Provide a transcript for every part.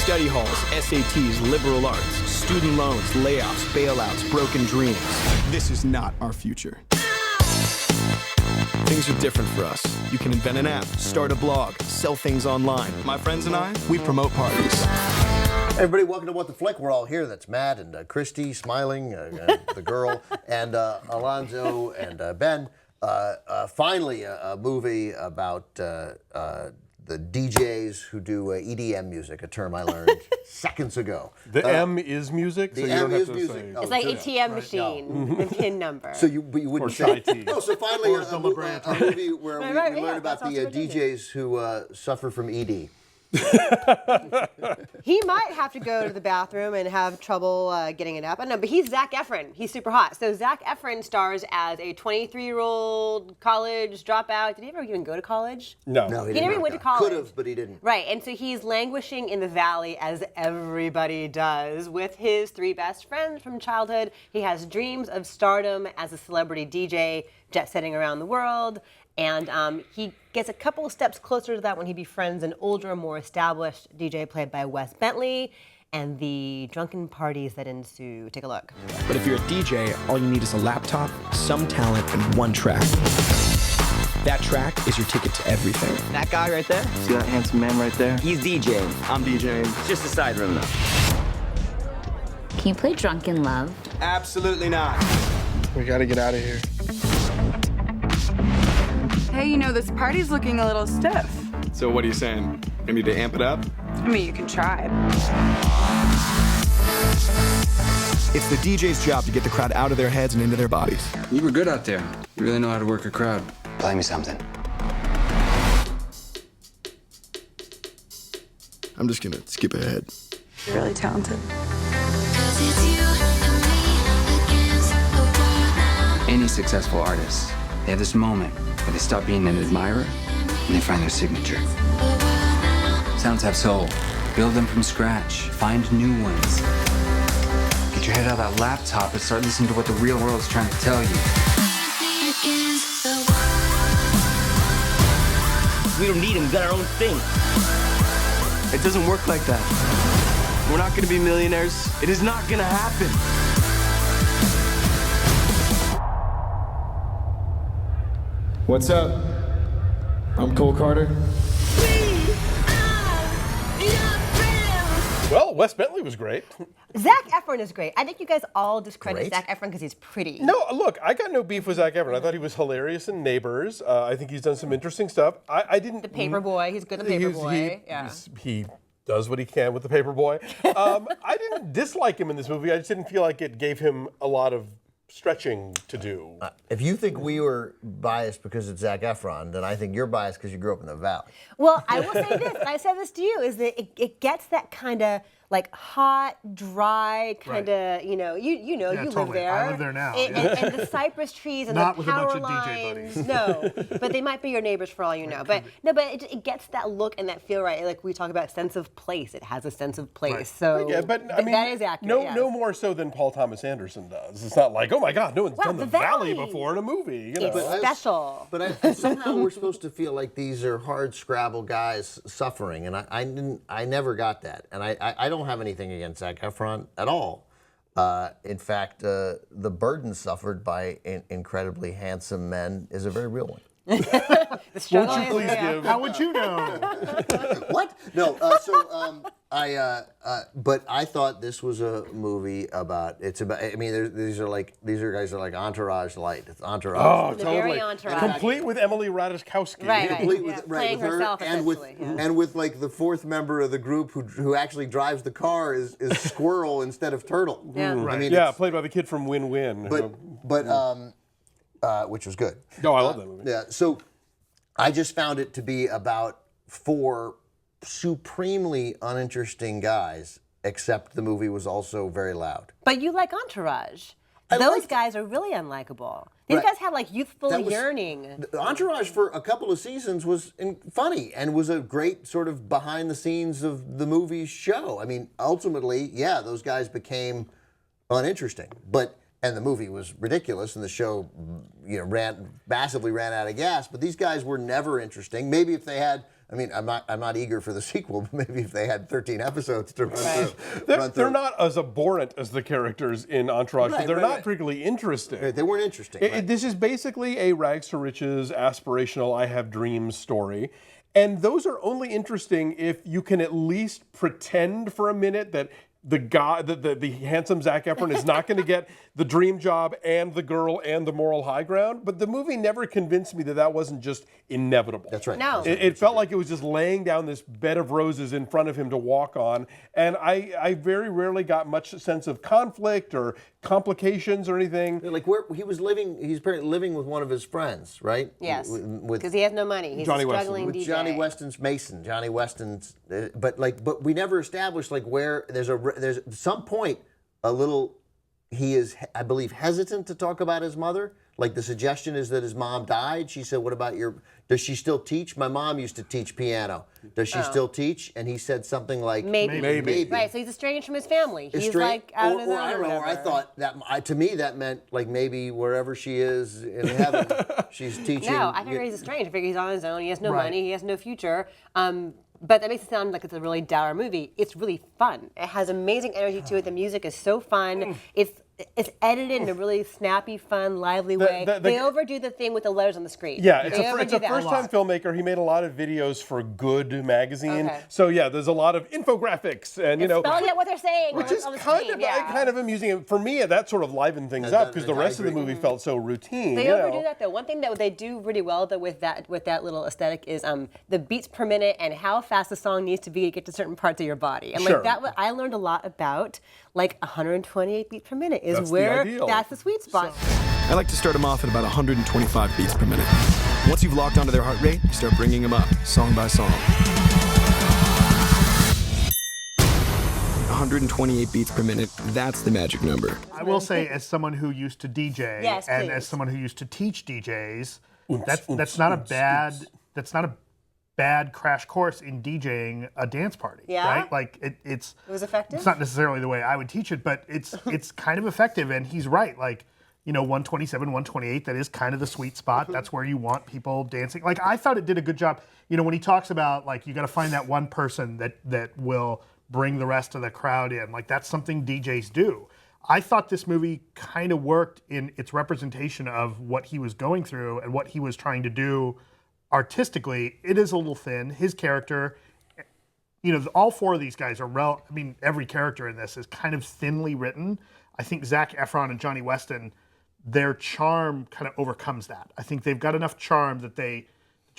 Study halls, SATs, liberal arts, student loans, layoffs, bailouts, broken dreams. This is not our future. Things are different for us. You can invent an app, start a blog, sell things online. My friends and I, we promote parties. Hey everybody, welcome to What the Flick. We're all here. That's Matt and Christy, smiling, the girl, and Alonzo and Ben. Finally, a movie about the DJs who do EDM music, a term I learned seconds ago. The M is music, so you don't have to music. say. Oh, It's like ATM machine, the PIN number. So you wouldn't say. No, so finally a movie where we learn about the DJs who suffer from ED. He might have to go to the bathroom and have trouble getting it up. I don't know, but he's Zac Efron. He's super hot. So Zac Efron stars as a 23-year-old college dropout. Did he ever even go to college? No. No, He never went to college. Could have, but he didn't. Right, and so he's languishing in the valley as everybody does with his three best friends from childhood. He has dreams of stardom as a celebrity DJ, jet-setting around the world. And he gets a couple of steps closer to that when he befriends an older, more established DJ played by Wes Bentley and the drunken parties that ensue. Take a look. But if you're a DJ, all you need is a laptop, some talent, and one track. That track is your ticket to everything. That guy right there? See that handsome man right there? He's DJing. I'm DJing. It's just a side room though. Can you play Drunken Love? Absolutely not. We gotta get out of here. Hey, you know, this party's looking a little stiff. So what are you saying? I need to amp it up? I mean, you can try. It's the DJ's job to get the crowd out of their heads and into their bodies. You were good out there. You really know how to work a crowd. Play me something. I'm just gonna skip ahead. You're really talented. Any successful artist, they have this moment where they stop being an admirer and they find their signature. Sounds have soul. Build them from scratch. Find new ones. Get your head out of that laptop and start listening to what the real world's trying to tell you. We don't need him. We got our own thing. It doesn't work like that. We're not gonna be millionaires. It is not gonna happen. What's up? I'm Cole Carter. Well, Wes Bentley was great. Zac Efron is great. I think you guys all discredit Zac Efron because he's pretty. No, look, I got no beef with Zac Efron. I thought he was hilarious in Neighbors. I think he's done some interesting stuff. I didn't. The Paperboy. He's good at the Paperboy. He does what he can with the Paperboy. I didn't dislike him in this movie. I just didn't feel like it gave him a lot of stretching to do. If you think we were biased because it's Zac Efron, then I think you're biased because you grew up in the Valley. Well, I will say this, and I said this to you, is that it gets that kind of like hot, dry kind of, you know, you live there. I live there now. And the cypress trees and Not the with a power bunch of lines. DJ buddies. No, but they might be your neighbors for all you know. But no, but it gets that look and that feel right. Like we talk about sense of place. It has a sense of place. Right. So Yeah, but I mean, that is accurate. No more so than Paul Thomas Anderson does. It's not like, oh my God, no one's done the Valley Valley before in a movie. You know? It's special. But somehow we're supposed to feel like these are hard scrabble guys suffering, and I never got that, and I don't have anything against Zac Efron at all. In fact, the burden suffered by incredibly handsome men is a very real one. The struggle Won't you please is real. give? How would you know? What? No. But I thought this was a movie about. It's about. I mean, these are guys are like Entourage light. It's Entourage. Oh, The totally. very Entourage. Complete with Emily Ratajkowski. Right. Complete Yeah. with, Playing with her herself, and with essentially, yeah. and with like the fourth member of the group who actually drives the car is Squirrel instead of Turtle. Yeah. I mean, Yeah, played by the kid from Win Win. but which was good. No, I love that movie. Yeah. So I just found it to be about four supremely uninteresting guys, except the movie was also very loud. But you like Entourage. I Those liked- guys are really unlikable. These Right. guys had like youthful That was- yearning. Entourage for a couple of seasons was funny and was a great sort of behind the scenes of the movie show. I mean, ultimately, yeah, those guys became uninteresting, and the movie was ridiculous, and the show, ran out of gas. But these guys were never interesting. Maybe if they had I mean, I'm not eager for the sequel, but maybe if they had 13 episodes to run through. They're not as abhorrent as the characters in Entourage, but they're not particularly interesting. They weren't interesting. This is basically a rags to riches, aspirational, I have dreams story. And those are only interesting if you can at least pretend for a minute that the guy, the handsome Zac Efron is not going to get the dream job and the girl and the moral high ground. But the movie never convinced me that that wasn't just inevitable. That's right. No. It felt like it was just laying down this bed of roses in front of him to walk on. And I very rarely got much sense of conflict or complications or anything. Like where he was living, he's apparently living with one of his friends, right? Yes, With because he has no money. He's Johnny a Weston. struggling with DJ. Johnny Weston's Mason, Johnny Weston's, but we never established like where there's some point a little. He is, I believe, hesitant to talk about his mother. Like the suggestion is that his mom died. She said, "What about your? Does she still teach? My mom used to teach piano. Does she still teach?" And he said something like, Maybe. Right, so he's estranged from his family. He's like out on his own. I don't know. Or I whatever. thought that to me that meant like maybe wherever she is in heaven, she's teaching. No, I figure he's estranged. I figure he's on his own. He has no money. He has no future. But that makes it sound like it's a really dour movie. It's really fun. It has amazing energy to it. The music is so fun. It's edited in a really snappy, fun, lively way. They overdo the thing with the letters on the screen. Yeah, it's a first-time filmmaker. He made a lot of videos for Good magazine. Okay. So yeah, there's a lot of infographics and spelling out what they're saying. which is on the kind screen, of amusing. And for me, that sort of livened things up because the rest of the movie felt so routine. They overdo that though. One thing that they do really well though with that little aesthetic is the beats per minute and how fast the song needs to be to get to certain parts of your body. And Sure. I learned a lot about like 128 beats per minute is That's the where ideal. that's the sweet spot. I like to start them off at about 125 beats per minute. Once you've locked onto their heart rate, you start bringing them up, song by song. 128 beats per minute, that's the magic number. I will say, as someone who used to DJ Yes, and please. as someone who used to teach DJs, that's not a bad crash course in DJing a dance party, Yeah? right? Like it was effective? It's not necessarily the way I would teach it, but it's kind of effective. And he's right, like 127, 128. That is kind of the sweet spot. That's where you want people dancing. Like I thought it did a good job. When he talks about like you got to find that one person that will bring the rest of the crowd in. Like that's something DJs do. I thought this movie kind of worked in its representation of what he was going through and what he was trying to do artistically. It is a little thin. His character, all four of these guys are every character in this is kind of thinly written. I think Zac Efron and Johnny Weston, their charm kind of overcomes that. I think they've got enough charm that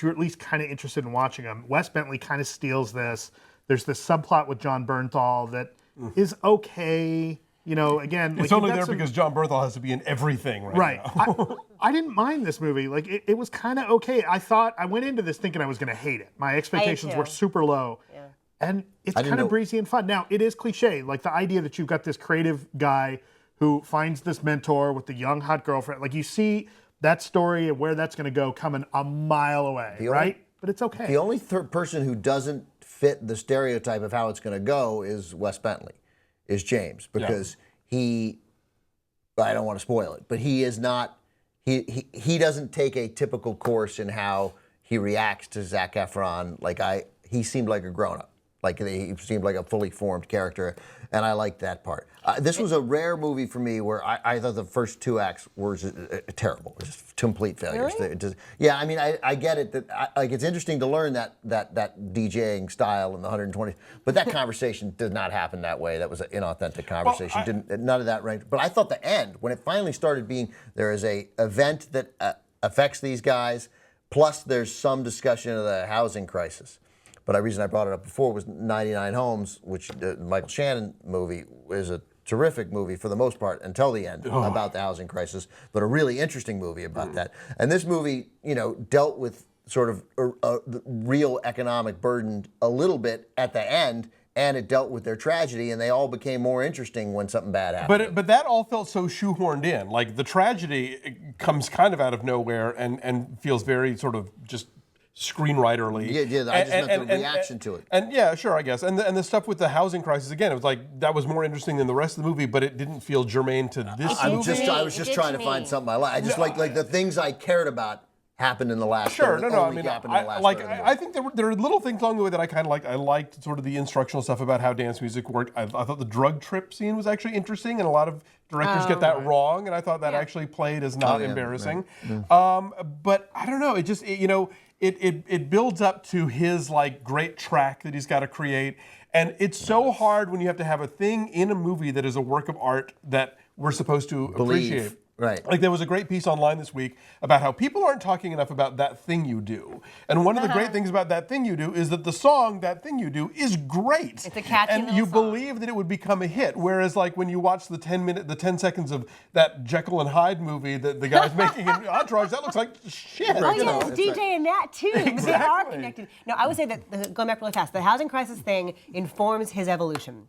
you're at least kind of interested in watching them. Wes Bentley kind of steals this. There's this subplot with John Bernthal that is okay. Again, It's only there because John Bernthal has to be in everything right now. I didn't mind this movie. Like it was kind of okay. I went into this thinking I was going to hate it. My expectations were super low. Yeah. And it's kind of breezy and fun. Now, it is cliche. Like the idea that you've got this creative guy who finds this mentor with the young hot girlfriend. Like you see that story and where that's going to go coming a mile away, right? But it's okay. The only person who doesn't fit the stereotype of how it's going to go is Wes Bentley, is James, because I don't want to spoil it, but he is not, he doesn't take a typical course in how he reacts to Zac Efron. He seemed like a grown-up. Like he seemed like a fully formed character, and I liked that part. This was a rare movie for me where I thought the first two acts were just, terrible, just complete failures. Really? I get it that it's interesting to learn that DJing style in the 120, but that conversation did not happen that way. That was an inauthentic conversation. None of that right. But I thought the end, when it finally started being, there is a event that affects these guys, plus there's some discussion of the housing crisis. But the reason I brought it up before was 99 Homes, which the Michael Shannon movie is a terrific movie for the most part until the end about the housing crisis, but a really interesting movie about that. And this movie, dealt with sort of the real economic burden a little bit at the end, and it dealt with their tragedy, and they all became more interesting when something bad happened. But that all felt so shoehorned in. Like the tragedy comes kind of out of nowhere and feels very sort of just screenwriterly. Yeah, I just meant the reaction to it. And yeah, sure, I guess. And the stuff with the housing crisis, again, it was like, that was more interesting than the rest of the movie, but it didn't feel germane to this movie. I was just trying to find something I like. I just like the things I cared about happened in the last. Sure, no. I only mean, happened in the last like third of the I movie. think there were little things along the way that I kind of liked. I liked sort of the instructional stuff about how dance music worked. I thought the drug trip scene was actually interesting, and a lot of directors get that wrong, and I thought that actually played as not embarrassing. But I don't know. It just it builds up to his like great track that he's got to create, and it's so hard when you have to have a thing in a movie that is a work of art that we're supposed to appreciate. Right. Like there was a great piece online this week about how people aren't talking enough about That Thing You Do. And one of the great things about That Thing You Do is that the song That Thing You Do is great. It's a catchy and little you song. believe that it would become a hit. Whereas like when you watch the 10 seconds of that Jekyll and Hyde movie that the guy's making in Entourage, that looks like shit. Oh you yeah, know? it's DJ in that too. But they are Exactly. connected. No, I would say that going back really fast, the housing crisis thing informs his evolution.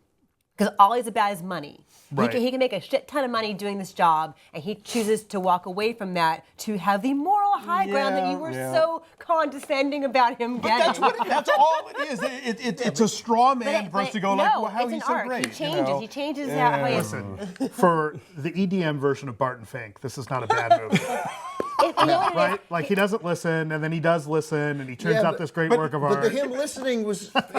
Because all he's about is money. Right. He can make a shit ton of money doing this job, and he chooses to walk away from that to have the moral high ground that you were so condescending about him getting. That's all it is. It's a straw man for us to go like, well, how it's he's an so art. great. He changes. You know? He changes how he is. Listen, for the EDM version of Barton Fink, this is not a bad movie. You know what it is? Right? Like he doesn't listen, and then he does listen, and he turns out this great work of But art. him listening was, it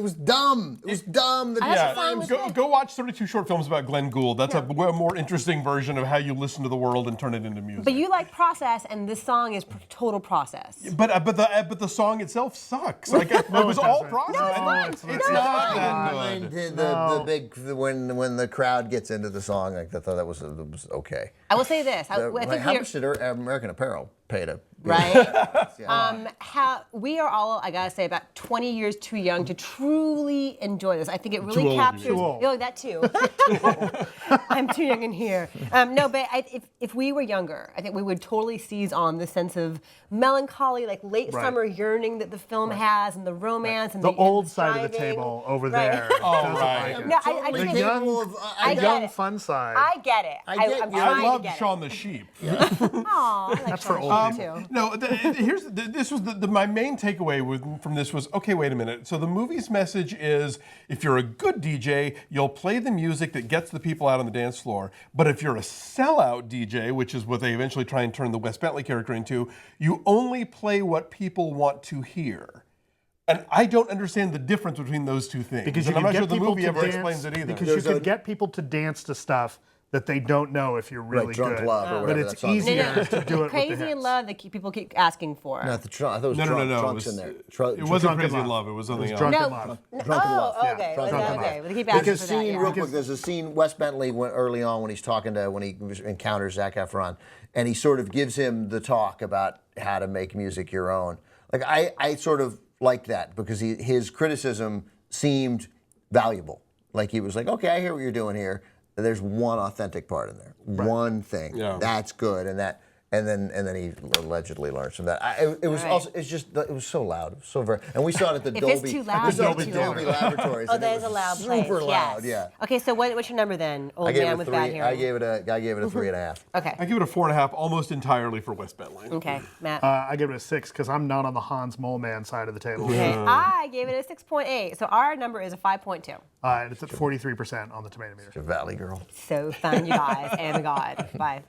was dumb. It was dumb. That Go watch 32 short films about Glenn Gould. That's a more interesting version of how you listen to the world and turn it into music. But you like process, and this song is total process. But the song itself sucks. Like it was all process. It's not that good. The big when the crowd gets into the song, like I thought that was okay. I will say this. I Like, think how much did American Apparel pay to? Right. How we are all, I gotta say, about 20 years too young to truly enjoy this. I think it really captures. Too old. Oh, that too. I'm too young in here. No, but if we were younger, I think we would totally seize on the sense of melancholy, like late summer yearning that the film has, and the romance and the old and side of the driving. table over Right. there. Oh, doesn't right. like it. No, I Totally just capable think of- I The get young it. fun side. I get it. I get I'm you. I trying to loved get Shaun it. the Sheep. Aw, I like That's for Shaun old the Sheep people. too. No, this was my main takeaway from this was, okay, wait a minute. So the movie's message is, if you're a good DJ, you'll play the music that gets the people out on the dance floor. But if you're a sellout DJ, which is what they eventually try and turn the Wes Bentley character into, you only play what people want to hear. And I don't understand the difference between those two things. Because you and I'm can not get sure the people movie to ever dance. explains it either. Because There's you can a- get people to dance to stuff that they don't know if you're really Drunk good. Love or But whatever that it's song is. easier to do it with Crazy the in hits. Love that people keep asking for. Not the trunk. I thought it was No. Trunks It in there. wasn't Drunk Crazy in in Love. Love. It was something else. Drunk in No. Love. Drunk in Love. Oh, Yeah, okay. Drunk in Okay. Love. But they keep asking There's for a that. scene, Yeah. real quick, there's a scene Wes Bentley early on when he's talking to, when he encounters Zac Efron, and he sort of gives him the talk about how to make music your own. Like, I sort of liked that because his criticism seemed valuable. Like, he was like, okay, I hear what you're doing here. There's one authentic part in there. One thing. Yeah. That's good. And then he allegedly learns from that. It was Right. also, it's just, it was so loud. It was so very, and we saw it at the If Dolby. it's too loud, we saw it it's at the too Dolby loud. Laboratories. Oh, and it that is was a loud place. super loud, yes. yeah. Okay, so what's your number then? Old I gave man it a with 3. bad hearing. I gave it a 3.5. Okay. I give it a 4.5, almost entirely for Wes Bentley. Okay, Matt. I give it a 6 because I'm not on the Hans Mole Man side of the table. Okay, I gave it a 6.8. So our number is a 5.2. And it's at 43% on the tomato meter. Valley Girl. So fun, you guys. And God. Bye.